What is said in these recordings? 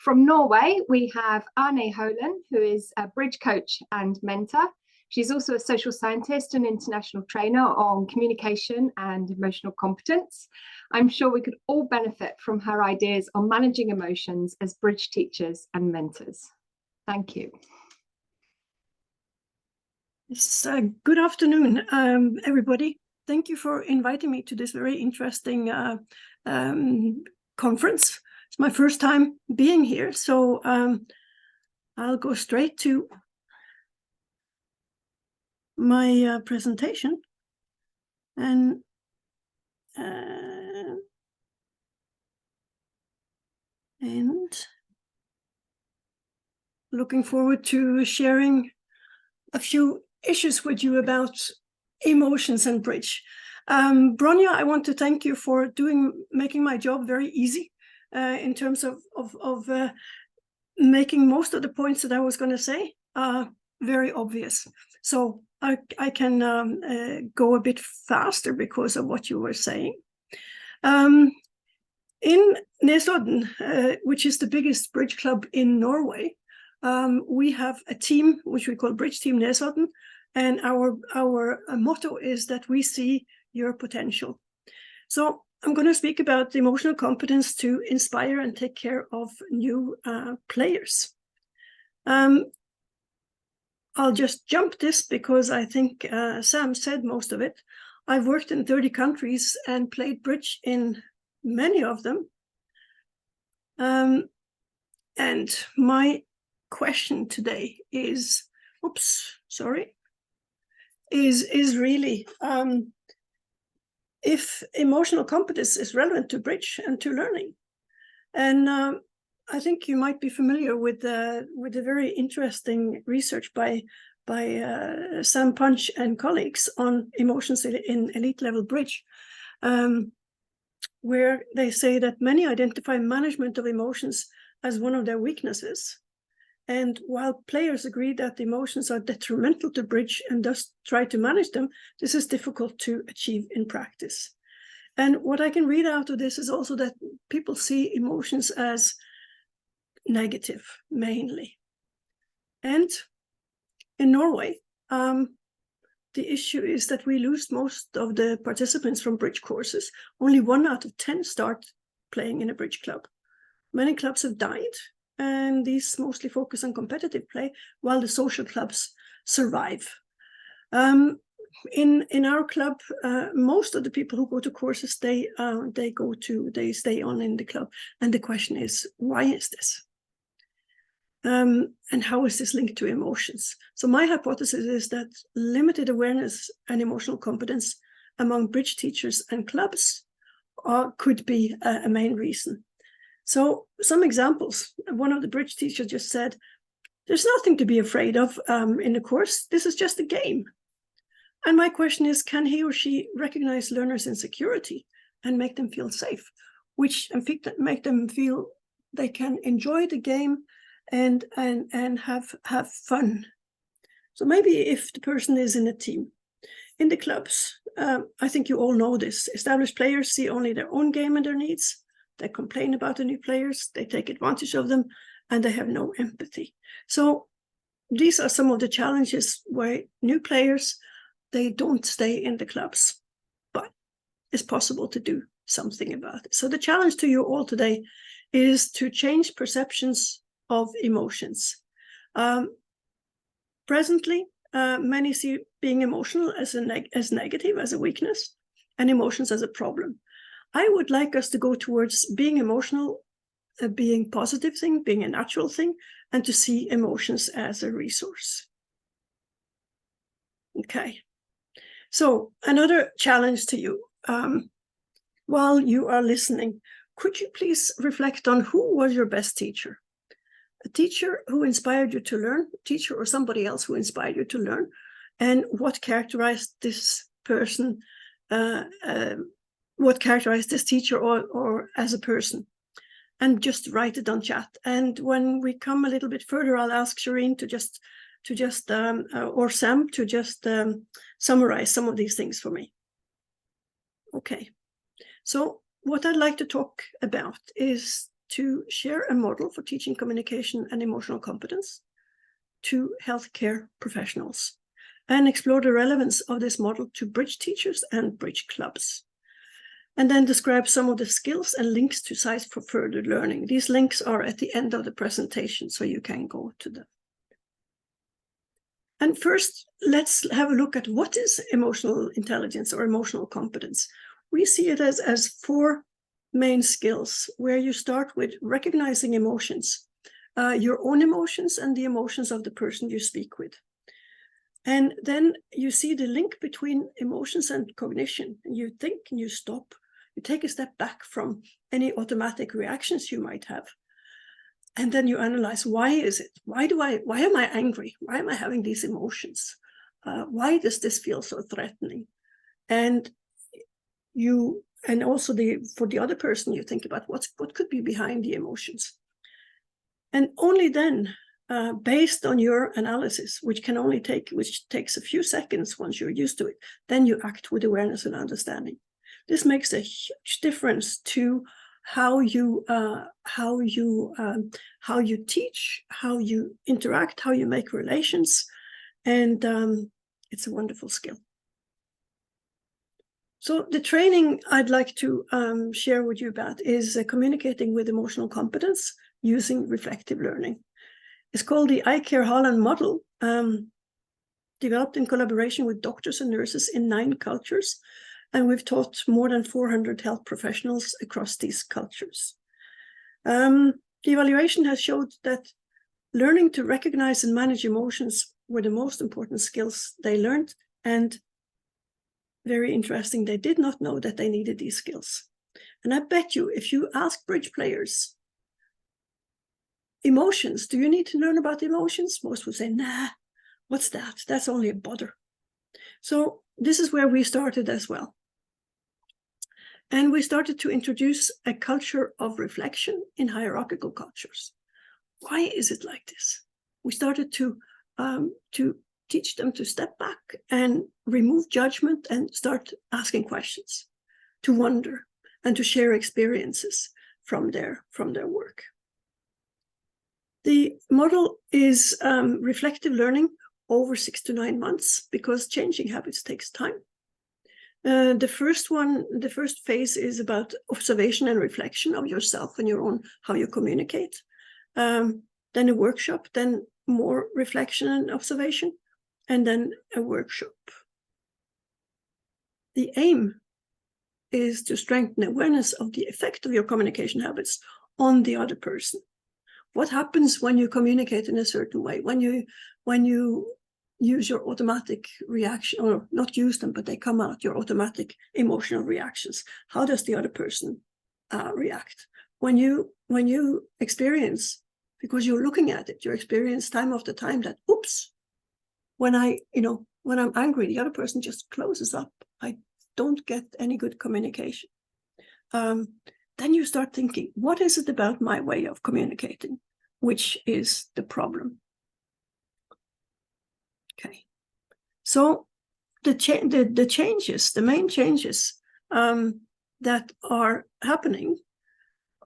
From Norway, we have Arne Haaland, who is a bridge coach and mentor. She's also a social scientist and international trainer on communication and emotional competence. I'm sure we could all benefit from her ideas on managing emotions as bridge teachers and mentors. Thank you. Yes, good afternoon, everybody. Thank you for inviting me to this very interesting conference. It's my first time being here, so I'll go straight to my presentation and looking forward to sharing a few issues with you about emotions and bridge. Bronja, I want to thank you for making my job very easy in terms of making most of the points that I was going to say very obvious. So I can go a bit faster because of what you were saying. In Nesodden, which is the biggest bridge club in Norway, we have a team which we call Bridge Team Nesodden, and our motto is that we see your potential. So I'm going to speak about the emotional competence to inspire and take care of new players. I'll just jump this because I think Sam said most of it. I've worked in 30 countries and played bridge in many of them. And my question today is, is really if emotional competence is relevant to bridge and to learning. And I think you might be familiar with the very interesting research by Sam Punch and colleagues on emotions in elite level bridge, where they say that many identify management of emotions as one of their weaknesses. And while players agree that emotions are detrimental to bridge and thus try to manage them, this is difficult to achieve in practice. And what I can read out of this is also that people see emotions as negative, mainly. And in Norway, the issue is that we lose most of the participants from bridge courses. Only 1 out of 10 start playing in a bridge club. Many clubs have died, and these mostly focus on competitive play, while the social clubs survive. In our club, most of the people who go to courses, they stay on in the club. And the question is, why is this? And how is this linked to emotions? So my hypothesis is that limited awareness and emotional competence among bridge teachers and clubs could be a main reason. So some examples. One of the bridge teachers just said, there's nothing to be afraid of in the course. This is just a game. And my question is, can he or she recognize learners' insecurity and make them feel safe, which make them feel they can enjoy the game and have fun? So maybe if the person is in a team, in the clubs, I think you all know this. Established players see only their own game and their needs. They complain about the new players, they take advantage of them, and they have no empathy. So these are some of the challenges where new players, they don't stay in the clubs, but it's possible to do something about it. So the challenge to you all today is to change perceptions of emotions. Presently, many see being emotional as negative, as a weakness, and emotions as a problem. I would like us to go towards being emotional, being a positive thing, being a natural thing, and to see emotions as a resource. Okay. So another challenge to you, while you are listening, could you please reflect on who was your best teacher? A teacher who inspired you to learn, a teacher or somebody else who inspired you to learn, and what characterized this person, what characterized this teacher or as a person, and just write it on chat. And when we come a little bit further, I'll ask Shireen or Sam to just summarize some of these things for me. Okay, so what I'd like to talk about is to share a model for teaching communication and emotional competence to healthcare professionals and explore the relevance of this model to bridge teachers and bridge clubs. And then describe some of the skills and links to sites for further learning. These links are at the end of the presentation, so you can go to them. And first, let's have a look at what is emotional intelligence or emotional competence. We see it as 4 main skills, where you start with recognizing emotions, your own emotions and the emotions of the person you speak with. And then you see the link between emotions and cognition. You think and you stop. You take a step back from any automatic reactions you might have. And then you analyze, why is it? Why am I angry? Why am I having these emotions? Why does this feel so threatening? And also for the other person, you think about what could be behind the emotions. And only then, based on your analysis, which takes a few seconds once you're used to it, then you act with awareness and understanding. This makes a huge difference to how you teach, how you interact, how you make relations, and it's a wonderful skill. So the training I'd like to share with you about is communicating with emotional competence using reflective learning. It's called the I Care Haaland model, developed in collaboration with doctors and nurses in 9 cultures. And we've taught more than 400 health professionals across these cultures. The evaluation has showed that learning to recognize and manage emotions were the most important skills they learned. And very interesting, they did not know that they needed these skills. And I bet you, if you ask bridge players, emotions, do you need to learn about emotions? Most would say, nah, what's that? That's only a bother. So this is where we started as well. And we started to introduce a culture of reflection in hierarchical cultures. Why is it like this? We started to teach them to step back and remove judgment and start asking questions, to wonder and to share experiences from their work. The model is reflective learning over 6 to 9 months, because changing habits takes time. The first phase is about observation and reflection of yourself and your own, how you communicate. Then a workshop, then more reflection and observation, and then a workshop. The aim is to strengthen awareness of the effect of your communication habits on the other person. What happens when you communicate in a certain way, when you use your automatic reaction, or not use them, but they come out, your automatic emotional reactions? How does the other person react? When you experience, because you're looking at it, you experience time after time that, oops, when I'm angry, the other person just closes up. I don't get any good communication. Then you start thinking, what is it about my way of communicating which is the problem? Okay, so the main changes that are happening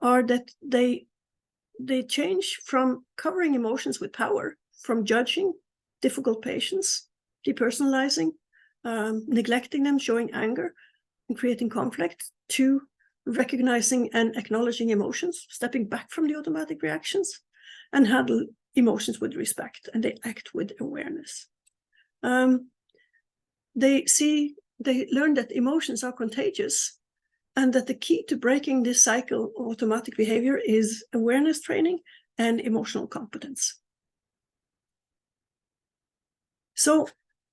are that they change from covering emotions with power, from judging, difficult patience, depersonalizing, neglecting them, showing anger, and creating conflict, to recognizing and acknowledging emotions, stepping back from the automatic reactions, and handle emotions with respect, and they act with awareness. They learn that emotions are contagious, and that the key to breaking this cycle of automatic behavior is awareness training and emotional competence. So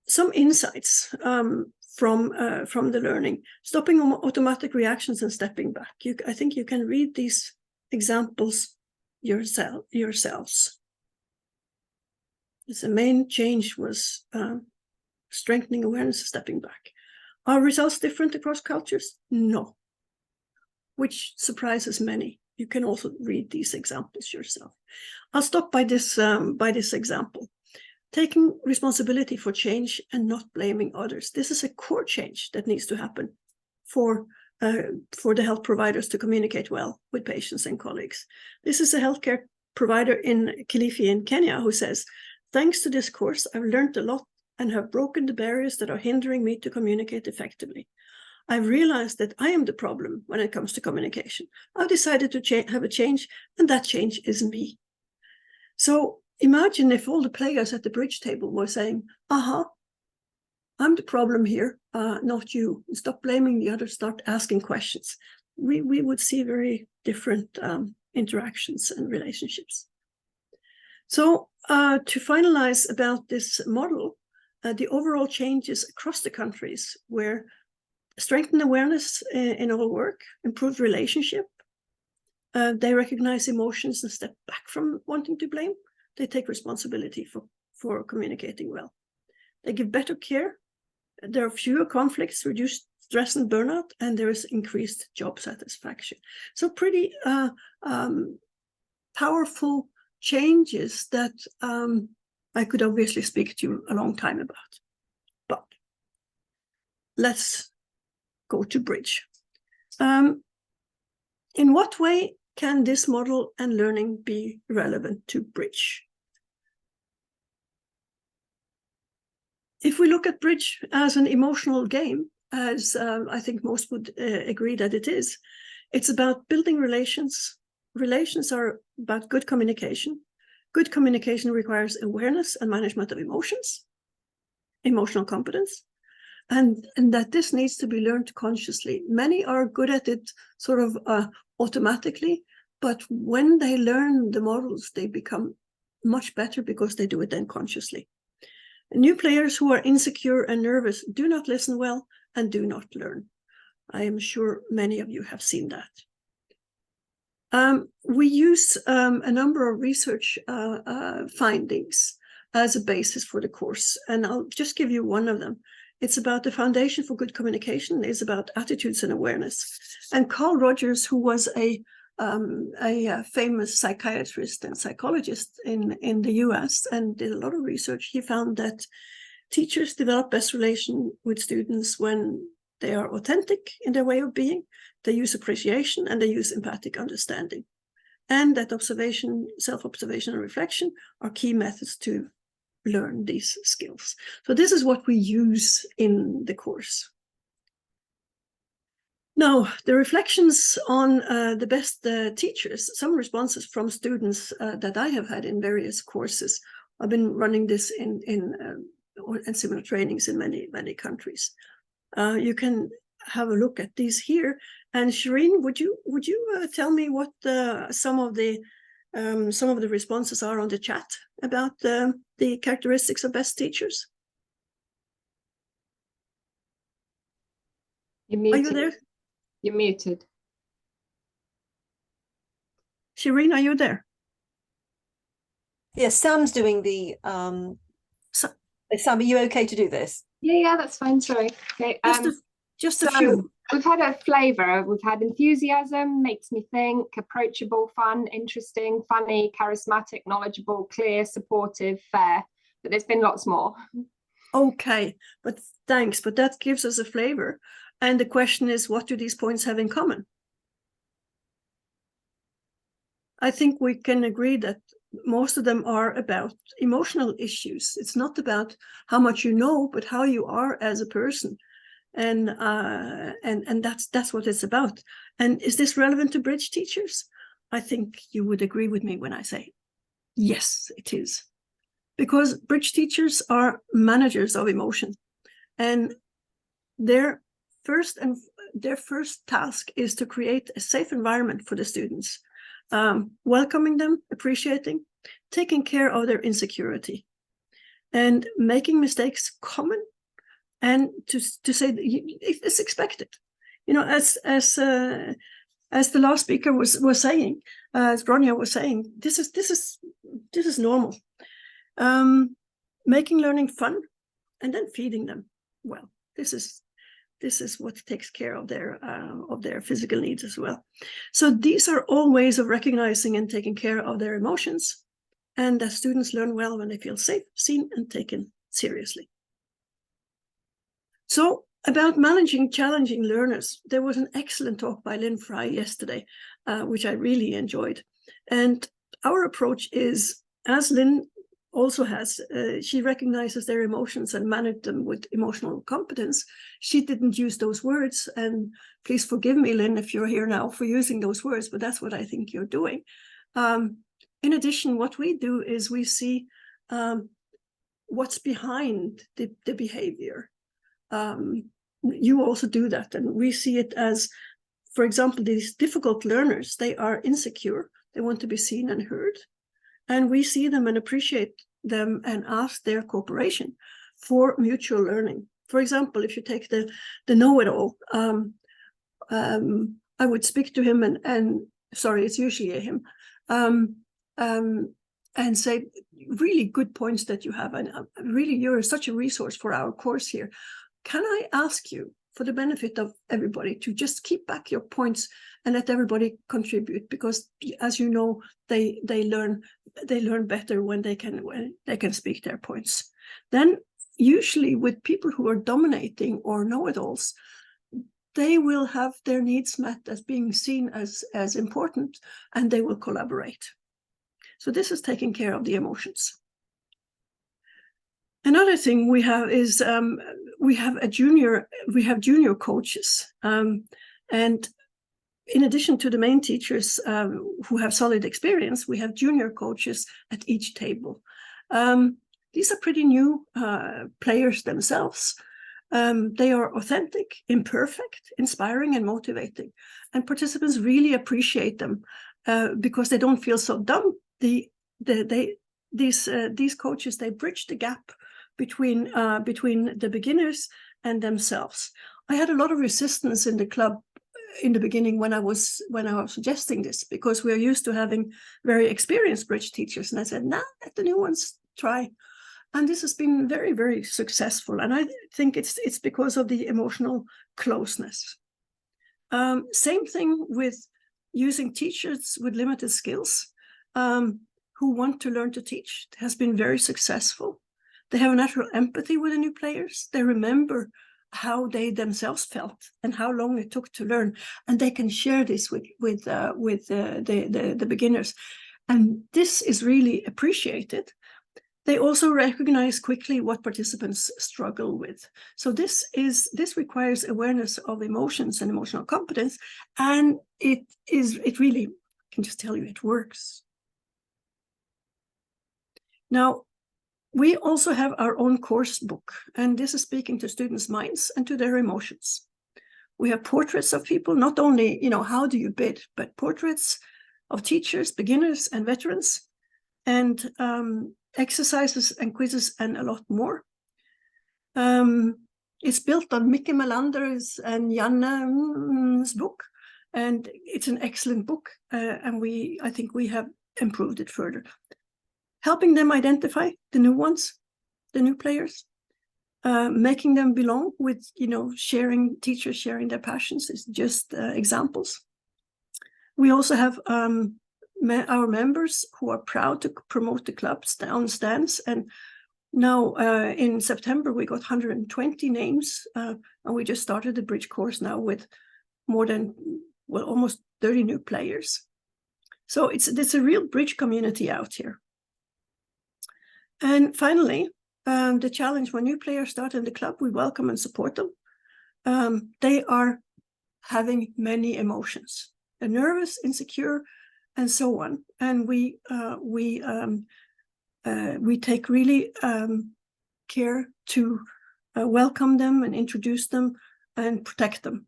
some insights from the learning: stopping automatic reactions and stepping back. I think you can read these examples yourselves. The main change was strengthening awareness, stepping back. Are results different across cultures? No, which surprises many. You can also read these examples yourself. I'll stop by this example. Taking responsibility for change and not blaming others. This is a core change that needs to happen for for the health providers to communicate well with patients and colleagues. This is a healthcare provider in Kilifi in Kenya who says, thanks to this course, I've learned a lot and have broken the barriers that are hindering me to communicate effectively. I've realized that I am the problem when it comes to communication. I've decided to have a change, and that change is me. So imagine if all the players at the bridge table were saying, I'm the problem here, not you. Stop blaming the others, start asking questions. We would see very different interactions and relationships. So to finalize about this model, the overall changes across the countries where strengthen awareness in all work, improve relationship. They recognize emotions and step back from wanting to blame. They take responsibility for communicating well. They give better care. There are fewer conflicts, reduced stress and burnout, and there is increased job satisfaction. So pretty powerful changes that I could obviously speak to you a long time about. But let's go to Bridge. In what way can this model and learning be relevant to Bridge? If we look at Bridge as an emotional game, as I think most would agree that it is, it's about building relations. Relations are about good communication. Good communication requires awareness and management of emotions, emotional competence, and that this needs to be learned consciously. Many are good at it sort of automatically, but when they learn the models, they become much better because they do it then consciously. New players who are insecure and nervous do not listen well and do not learn. I am sure many of you have seen that. We use a number of research findings as a basis for the course, and I'll just give you one of them. It's about the foundation for good communication. It's about attitudes and awareness. And Carl Rogers, who was a famous psychiatrist and psychologist in the US and did a lot of research, he found that teachers develop best relation with students when they are authentic in their way of being, they use appreciation, and they use empathic understanding. And that observation, self-observation and reflection are key methods to learn these skills. So this is what we use in the course. Now, the reflections on the best teachers, some responses from students that I have had in various courses. I've been running this in similar trainings in many countries. You can have a look at these here. And Shireen, would you tell me what some of the responses are on the chat about the characteristics of best teachers? You're muted. Are you there? You're muted. Shireen, are you there? Yes, Sam's doing the Sam, are you okay to do this? Yeah, that's fine. Sorry. Okay. Just a few. We've had a flavour. We've had enthusiasm, makes me think, approachable, fun, interesting, funny, charismatic, knowledgeable, clear, supportive, fair. But there's been lots more. Okay, but thanks. But that gives us a flavour. And the question is, what do these points have in common? I think we can agree that most of them are about emotional issues. It's not about how much you know, but how you are as a person. And that's what it's about. And is this relevant to Bridge teachers? I think you would agree with me when I say, yes, it is. Because Bridge teachers are managers of emotion. And their first task is to create a safe environment for the students, welcoming them, appreciating, taking care of their insecurity, and making mistakes common, and to say that it's expected. You know, as the last speaker was saying, as Ronja was saying, this is normal. Making learning fun, and then feeding them well. This is what takes care of their physical needs as well. So these are all ways of recognizing and taking care of their emotions, and that students learn well when they feel safe, seen, and taken seriously. So About managing challenging learners, there was an excellent talk by Lynn Fry yesterday, which I really enjoyed. And our approach is, as Lynn also has, she recognizes their emotions and managed them with emotional competence. She didn't use those words, and please forgive me, Lynn, if you're here now for using those words, but that's what I think you're doing. In addition, what we do is we see what's behind the behavior. You also do that, and we see it as, for example, these difficult learners, they are insecure, they want to be seen and heard, and we see them and appreciate them and ask their cooperation for mutual learning. For example, if you take the know-it-all, I would speak to him and sorry, it's usually a him, and say, really good points that you have, and really you're such a resource for our course here. Can I ask you, for the benefit of everybody, to just keep back your points and let everybody contribute? Because, as you know, they learn better when they can speak their points. Then, usually with people who are dominating or know-it-alls, they will have their needs met as being seen as important, and they will collaborate. So this is taking care of the emotions. Another thing we have is we have junior coaches, and in addition to the main teachers who have solid experience, we have junior coaches at each table. These are pretty new players themselves. They are authentic, imperfect, inspiring, and motivating, and participants really appreciate them because they don't feel so dumb. These coaches, they bridge the gap between the beginners and themselves. I had a lot of resistance in the club in the beginning when I was suggesting this, because we're used to having very experienced bridge teachers, and I said, nah, let the new ones try. And this has been very, very successful, and I think it's because of the emotional closeness. Same thing with using teachers with limited skills who want to learn to teach. It has been very successful. They have a natural empathy with the new players. They remember how they themselves felt and how long it took to learn, and they can share this with the beginners, and this is really appreciated. They also recognize quickly what participants struggle with. So this requires awareness of emotions and emotional competence, and it really, I can just tell you, it works. Now, we also have our own course book, and this is speaking to students' minds and to their emotions. We have portraits of people, not only, how do you bid, but portraits of teachers, beginners, and veterans, and exercises and quizzes, and a lot more. It's built on Mickey Melander's and Janne's book, and it's an excellent book, and I think we have improved it further. Helping them identify the new ones, the new players, making them belong with, teachers sharing their passions is just examples. We also have our members who are proud to promote the club's down stands, and now in September we got 120 names, and we just started the bridge course now with more than, almost 30 new players. So it's a real bridge community out here. And finally, the challenge: when new players start in the club, we welcome and support them. They are having many emotions. They're nervous, insecure, and so on. And we take really care to welcome them and introduce them and protect them.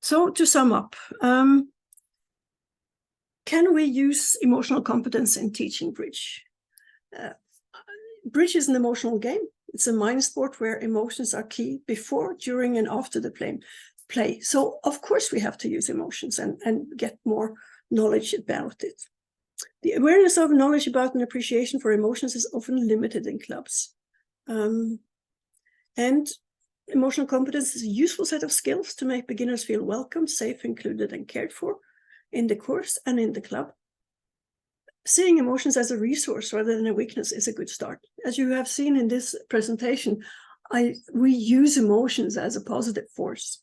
So to sum up, can we use emotional competence in teaching bridge? Bridge is an emotional game. It's a mind sport where emotions are key before, during, and after the play. So of course we have to use emotions and get more knowledge about it. The awareness of knowledge about and appreciation for emotions is often limited in clubs. And emotional competence is a useful set of skills to make beginners feel welcome, safe, included, and cared for in the course and in the club. seeing emotions as a resource rather than a weakness is a good start. As you have seen in this presentation, we use emotions as a positive force.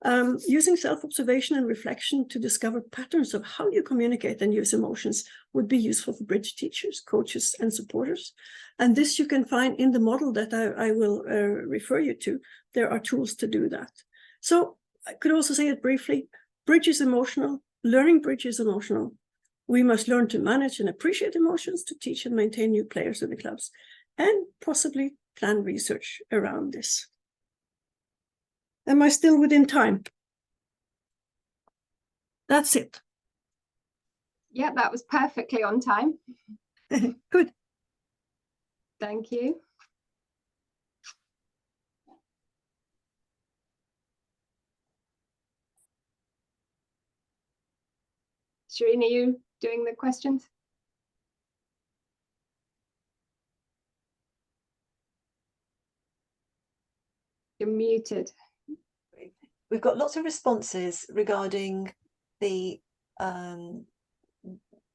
Using self-observation and reflection to discover patterns of how you communicate and use emotions would be useful for bridge teachers, coaches, and supporters. And this you can find in the model that I will refer you to. There are tools to do that. So I could also say it briefly. Bridge is emotional. Learning bridge is emotional. We must learn to manage and appreciate emotions to teach and maintain new players in the clubs, and possibly plan research around this. Am I still within time? That's it. Yeah, that was perfectly on time. Good. Thank you. Shireen, are you doing the questions? You're muted. We've got lots of responses regarding the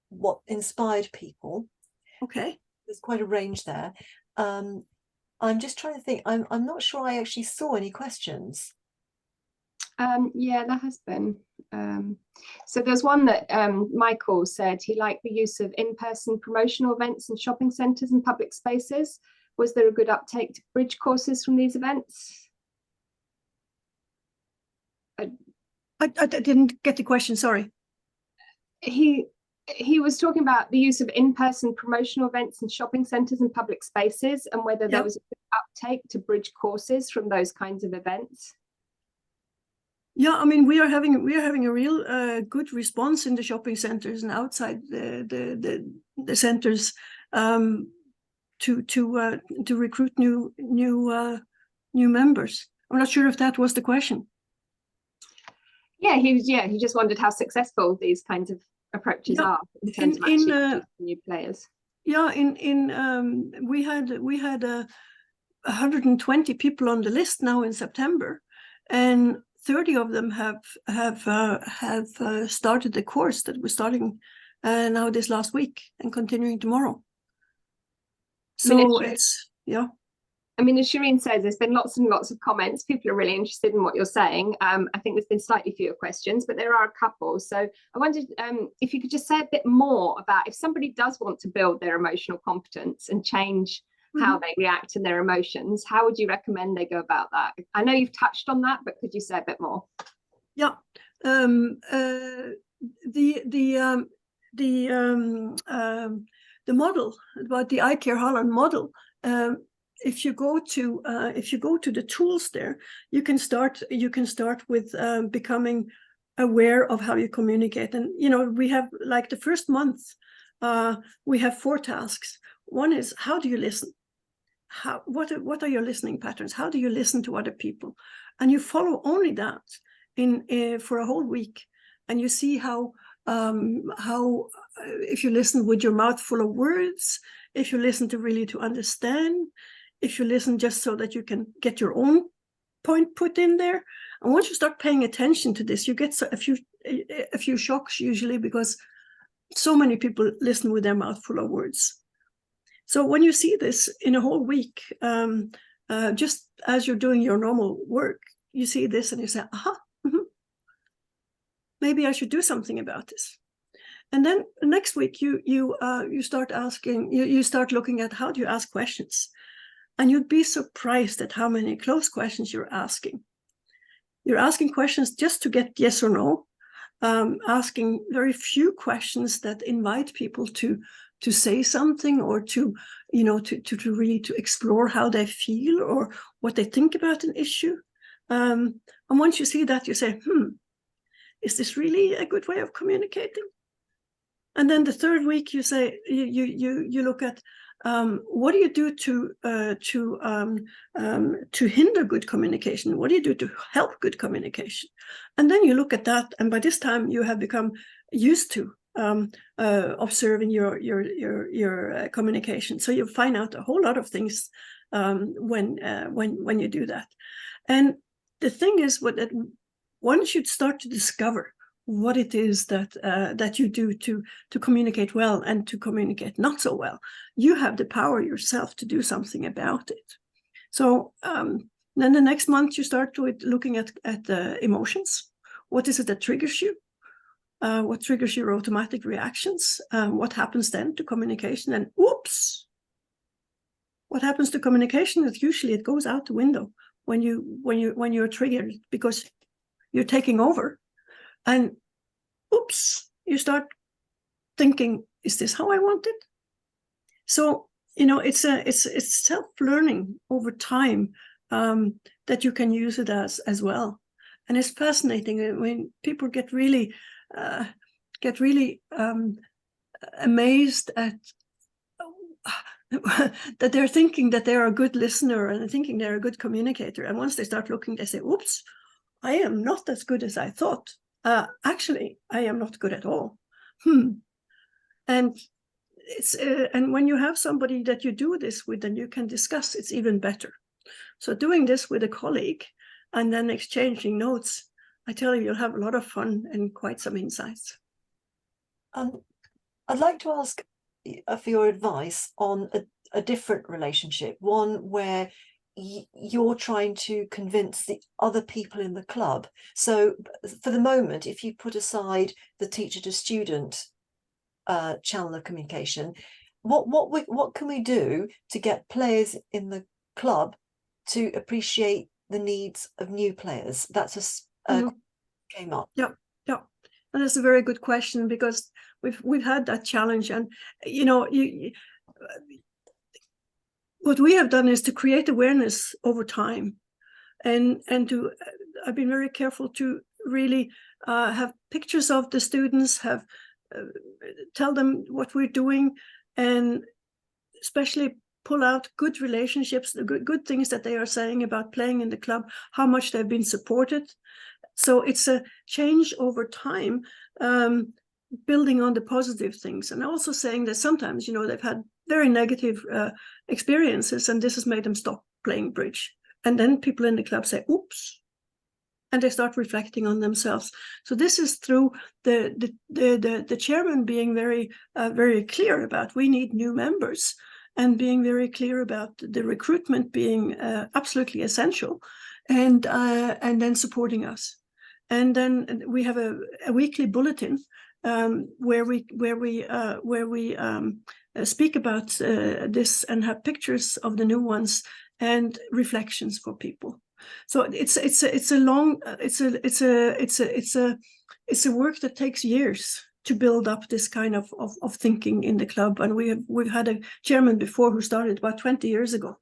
what inspired people. Okay. There's quite a range there. I'm just trying to think. I'm not sure I actually saw any questions. Yeah, there has been. So there's one that Michael said he liked the use of in-person promotional events in shopping centres and public spaces. Was there a good uptake to bridge courses from these events? I didn't get the question, sorry. He was talking about the use of in-person promotional events in shopping centres and public spaces, and whether there was a good uptake to bridge courses from those kinds of events. Yeah, I mean, we are having a real good response in the shopping centres and outside the centres to recruit new members. I'm not sure if that was the question. Yeah, he just wondered how successful these kinds of approaches are in terms of actually new players. Yeah, we had 120 people on the list now in September, and 30 of them have started the course that we're starting now this last week and continuing tomorrow. So it's I mean, as Shireen says, there's been lots and lots of comments. People are really interested in what you're saying. I think there's been slightly fewer questions, but there are a couple. So I wondered if you could just say a bit more about if somebody does want to build their emotional competence and change how they react to their emotions, how would you recommend they go about that? I know you've touched on that, but could you say a bit more? Yeah. The model about the iCare Haaland model. If you go to the tools there, you can start with becoming aware of how you communicate. And we have, like, the first month we have 4 tasks. One is, how do you listen? What are your listening patterns? How do you listen to other people? And you follow only that for a whole week, and you see how if you listen with your mouth full of words, if you listen to understand, if you listen just so that you can get your own point put in there. And once you start paying attention to this, you get a few shocks usually, because so many people listen with their mouth full of words. So when you see this in a whole week, just as you're doing your normal work, you see this and you say, aha, maybe I should do something about this. And then next week you start asking, you start looking at how do you ask questions. And you'd be surprised at how many closed questions you're asking. You're asking questions just to get yes or no, asking very few questions that invite people to say something, or to really explore how they feel or what they think about an issue. And once you see that, you say, is this really a good way of communicating? And then the third week, you say, you look at, what do you do to hinder good communication? What do you do to help good communication? And then you look at that, and by this time you have become used to observing your communication. So you find out a whole lot of things when you do that. And the thing is, that one should start to discover what it is that you do to communicate well and to communicate not so well. You have the power yourself to do something about it. So then the next month you start with looking at the emotions. What is it that triggers you? What triggers your automatic reactions? What happens then to communication? And oops, what happens to communication is usually it goes out the window when you're triggered because you're taking over. And oops, you start thinking, is this how I want it? So, it's self-learning over time that you can use it as well. And it's fascinating when people get really amazed at that they're thinking that they're a good listener and thinking they're a good communicator. And once they start looking, they say, oops, I am not as good as I thought. Actually, I am not good at all. And it's and when you have somebody that you do this with, then you can discuss, it's even better. So doing this with a colleague and then exchanging notes, I tell you, you'll have a lot of fun and quite some insights. I'd like to ask for your advice on a different relationship, one where you're trying to convince the other people in the club. So for the moment, if you put aside the teacher to student channel of communication, what can we do to get players in the club to appreciate the needs of new players? That's came up. Yeah. And that's a very good question, because we've had that challenge. And what we have done is to create awareness over time, and I've been very careful to really have pictures of the students, tell them what we're doing, and especially pull out good relationships, the good things that they are saying about playing in the club, how much they've been supported. So it's a change over time, building on the positive things, and also saying that sometimes, they've had very negative experiences, and this has made them stop playing bridge. And then people in the club say, oops, and they start reflecting on themselves. So this is through the chairman being very, very clear about we need new members, and being very clear about the recruitment being absolutely essential, and then supporting us. And then we have a weekly bulletin where we speak about this, and have pictures of the new ones and reflections for people. So it's a work that takes years to build up this kind of thinking in the club. And we've had a chairman before who started about 20 years ago.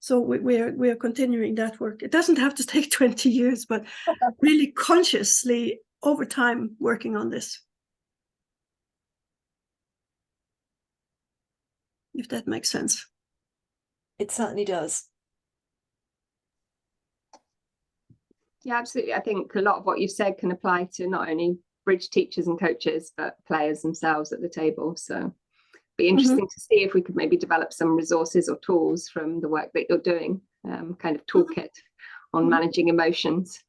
So we are continuing that work. It doesn't have to take 20 years, but really consciously over time working on this. If that makes sense. It certainly does. Yeah, absolutely. I think a lot of what you've said can apply to not only bridge teachers and coaches, but players themselves at the table. So be interesting to see if we could maybe develop some resources or tools from the work that you're doing, kind of toolkit on managing emotions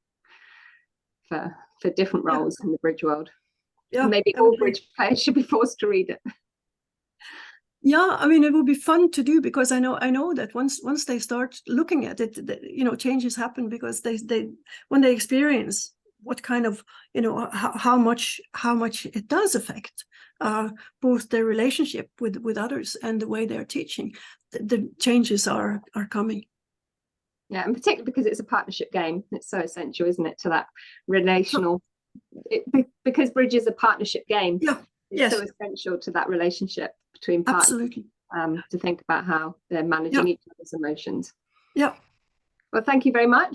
for different roles in the bridge world. Yeah, maybe all bridge players should be forced to read it. Yeah, I mean, it would be fun to do, because I know that once they start looking at it, changes happen, because when they experience what kind of, how much it does affect both their relationship with others and the way they're teaching, the changes are coming. Yeah, and particularly because it's a partnership game, it's so essential, isn't it, to that relational, because bridge is a partnership game. Yeah. It's so essential to that relationship between partners. Absolutely. To think about how they're managing each other's emotions. Yeah. Well, thank you very much.